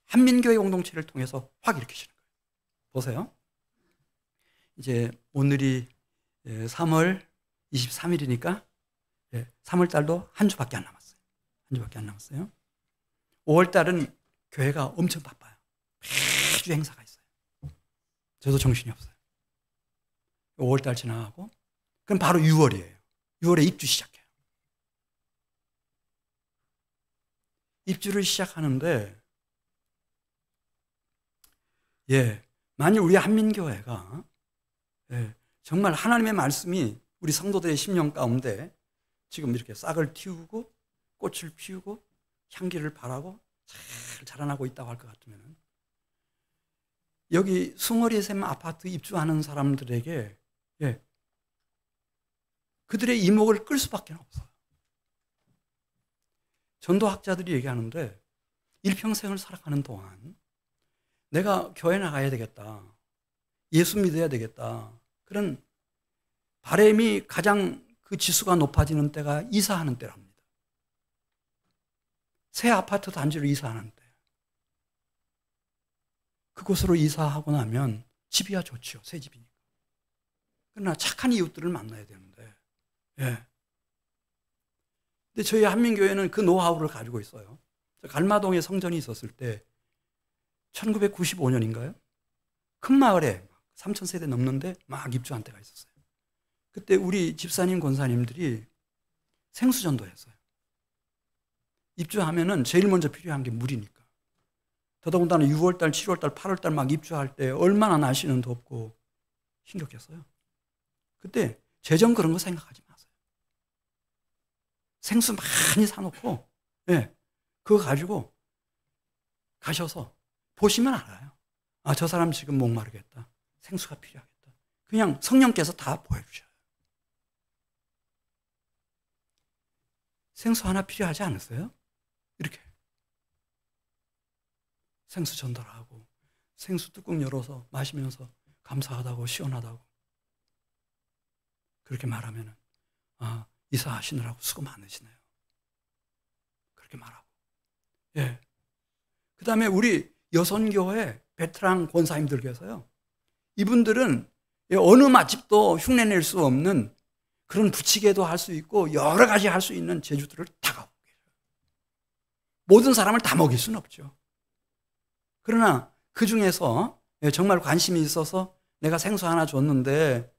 한민교회 공동체를 통해서 확 일으키시는 거예요. 보세요. 이제 오늘이 3월 23일이니까 3월 달도 한 주밖에 안 남았어요. 한 주밖에 안 남았어요. 5월 달은 교회가 엄청 바빠요. 매주 행사가 있어요. 저도 정신이 없어요. 5월 달 지나가고 그럼 바로 6월이에요. 6월에 입주 시작해요. 입주를 시작하는데 만일 우리 한민교회가 정말 하나님의 말씀이 우리 성도들의 심령 가운데 지금 이렇게 싹을 틔우고 꽃을 피우고 향기를 발하고 잘 자라나고 있다고 할 것 같으면 여기 숭어리샘 아파트 입주하는 사람들에게 그들의 이목을 끌 수밖에 없어요. 전도학자들이 얘기하는데 일평생을 살아가는 동안 내가 교회 나가야 되겠다, 예수 믿어야 되겠다, 그런 바람이 가장 그 지수가 높아지는 때가 이사하는 때랍니다. 새 아파트 단지로 이사하는 때. 그곳으로 이사하고 나면 집이야 좋죠. 새 집이니까. 그러나 착한 이웃들을 만나야 되는데. 근데 저희 한민교회는 그 노하우를 가지고 있어요. 갈마동에 성전이 있었을 때 1995년인가요? 큰 마을에 3,000세대 넘는데 막 입주한 때가 있었어요. 그때 우리 집사님, 권사님들이 생수전도 했어요. 입주하면은 제일 먼저 필요한 게 물이니까. 더더군다나 6월달, 7월달, 8월달 막 입주할 때 얼마나 날씨는 덥고 힘겹겠어요. 그때 재정 그런 거 생각하지 마세요. 생수 많이 사놓고 그거 가지고 가셔서 보시면 알아요. 아, 저 사람 지금 목마르겠다. 생수가 필요하겠다. 그냥 성령께서 다 보여주셔요. 생수 하나 필요하지 않으세요? 이렇게. 생수 전달하고 생수 뚜껑 열어서 마시면서 감사하다고 시원하다고 그렇게 말하면 이사하시느라고 수고 많으시네요. 그렇게 말하고. 예. 그 다음에 우리 여선교회 베테랑 권사님들께서요. 이분들은 어느 맛집도 흉내낼 수 없는 그런 부치게도 할 수 있고 여러 가지 할 수 있는 재주들을 다 갖고 계세요. 모든 사람을 다 먹일 수는 없죠. 그러나 그 중에서 정말 관심이 있어서 내가 생수 하나 줬는데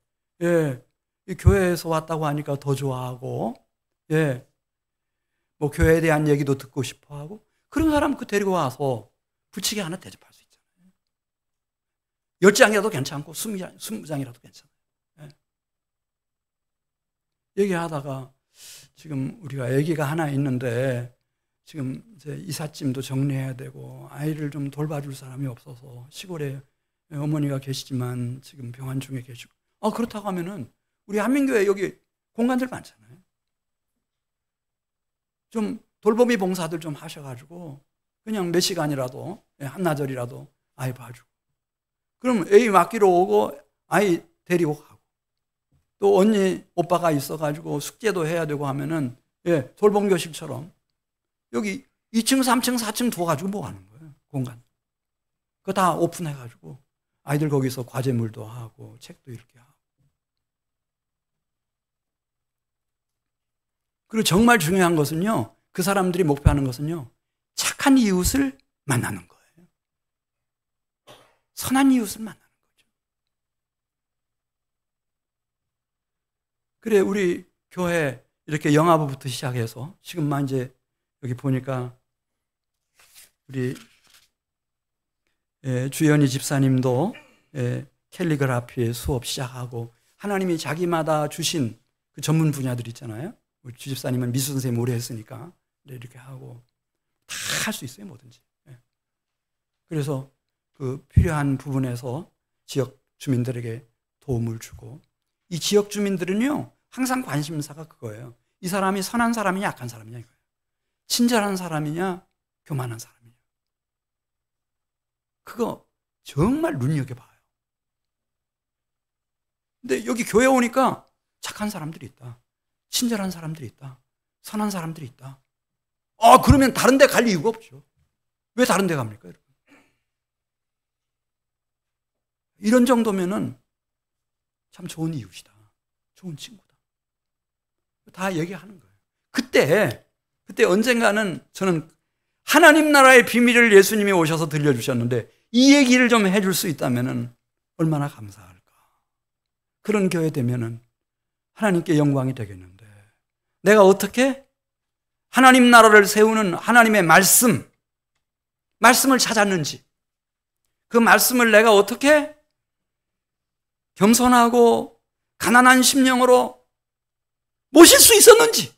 이 교회에서 왔다고 하니까 더 좋아하고 뭐 교회에 대한 얘기도 듣고 싶어하고 그런 사람 데리고 와서 부치게 하나 대접할 수 있잖아요. 10장이라도 괜찮고 20장이라도 괜찮아요. 얘기하다가 지금 우리가 아기가 하나 있는데 지금 이제 이삿짐도 정리해야 되고 아이를 좀 돌봐줄 사람이 없어서 시골에 어머니가 계시지만 지금 병환 중에 계시고 그렇다고 하면은 우리 한민교회 여기 공간들 많잖아요. 좀 돌보미 봉사들 좀 하셔가지고 그냥 몇 시간이라도 한나절이라도 아이 봐주고 그럼 애 맡기러 오고 아이 데리고 가고 또 언니 오빠가 있어가지고 숙제도 해야 되고 하면은 돌봄교실처럼 여기 2층 3층 4층 두어가지고 뭐 하는 거예요. 공간 그거 다 오픈해가지고 아이들 거기서 과제물도 하고 책도 이렇게 하고 그리고 정말 중요한 것은요 그 사람들이 목표하는 것은요 착한 이웃을 만나는 거예요. 선한 이웃을 만나는 거죠. 그래 우리 교회 이렇게 영화부부터 시작해서 지금만 이제 여기 보니까 우리 주연희 집사님도 캘리그라피의 수업 시작하고 하나님이 자기마다 주신 그 전문 분야들 있잖아요. 우리 주 집사님은 미술 선생님 오래 했으니까 이렇게 하고 다 할 수 있어요, 뭐든지. 그래서 그 필요한 부분에서 지역 주민들에게 도움을 주고 이 지역 주민들은요 항상 관심사가 그거예요. 이 사람이 선한 사람이냐 악한 사람이냐 이거예요. 친절한 사람이냐 교만한 사람이냐 그거 정말 눈여겨봐요. 근데 여기 교회 오니까 착한 사람들이 있다. 친절한 사람들이 있다. 선한 사람들이 있다. 그러면 다른 데 갈 이유가 없죠. 왜 다른 데 갑니까? 여러분? 이런 정도면은 참 좋은 이웃이다. 좋은 친구다. 다 얘기하는 거예요. 그때 언젠가는 저는 하나님 나라의 비밀을 예수님이 오셔서 들려주셨는데 이 얘기를 좀 해줄 수 있다면은 얼마나 감사할까. 그런 교회 되면은 하나님께 영광이 되겠는데 내가 어떻게 하나님 나라를 세우는 하나님의 말씀을 찾았는지 그 말씀을 내가 어떻게 겸손하고 가난한 심령으로 모실 수 있었는지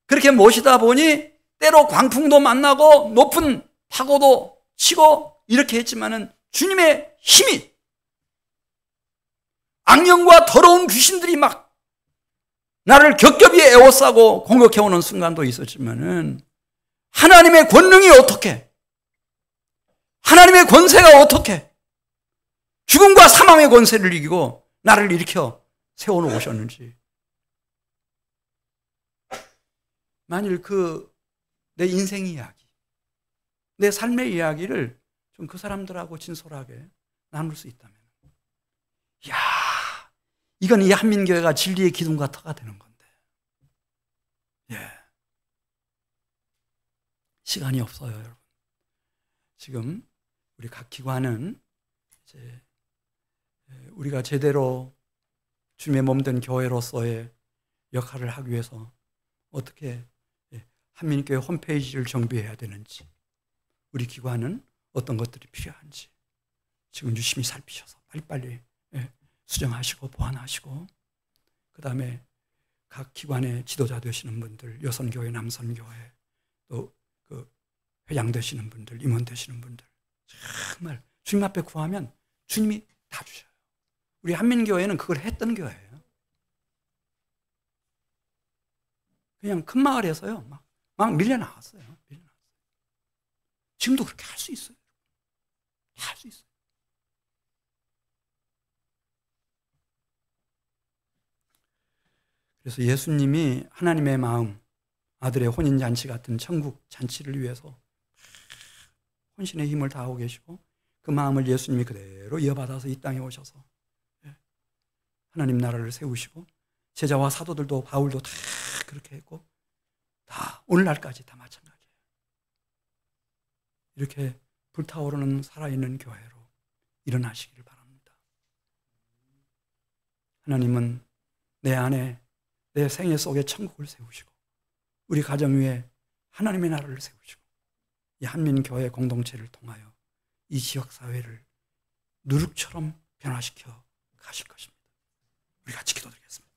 그렇게 모시다 보니 때로 광풍도 만나고 높은 파고도 치고 이렇게 했지만은 주님의 힘이 악령과 더러운 귀신들이 막 나를 겹겹이 에워싸고 공격해오는 순간도 있었지만은 하나님의 권능이 어떻게 하나님의 권세가 어떻게 죽음과 사망의 권세를 이기고 나를 일으켜 세워놓으셨는지 만일 내 인생 이야기 내 삶의 이야기를 좀 그 사람들하고 진솔하게 나눌 수 있다면 이야 이건 이 한민교회가 진리의 기둥과 터가 되는 건데 시간이 없어요 여러분. 지금 우리 각 기관은 이제 우리가 제대로 주님의 몸된 교회로서의 역할을 하기 위해서 어떻게 한민교회 홈페이지를 정비해야 되는지 우리 기관은 어떤 것들이 필요한지 지금 유심히 살피셔서 빨리빨리 수정하시고 보완하시고 그 다음에 각 기관의 지도자 되시는 분들 여선교회 남선교회 또 그 회장 되시는 분들 임원 되시는 분들 정말 주님 앞에 구하면 주님이 다 주셔요. 우리 한민교회는 그걸 했던 교회예요. 그냥 큰 마을에서요 막 밀려 나왔어요. 지금도 그렇게 할 수 있어요. 다 할 수 있어요. 그래서 예수님이 하나님의 마음, 아들의 혼인잔치 같은 천국 잔치를 위해서 혼신의 힘을 다하고 계시고 그 마음을 예수님이 그대로 이어받아서 이 땅에 오셔서 하나님 나라를 세우시고 제자와 사도들도 바울도 다 그렇게 했고 다 오늘날까지 다 마찬가지예요. 이렇게 불타오르는 살아있는 교회로 일어나시기를 바랍니다. 하나님은 내 안에 내 생애 속에 천국을 세우시고 우리 가정 위에 하나님의 나라를 세우시고 이 한민교회 공동체를 통하여 이 지역사회를 누룩처럼 변화시켜 가실 것입니다. 우리 같이 기도드리겠습니다.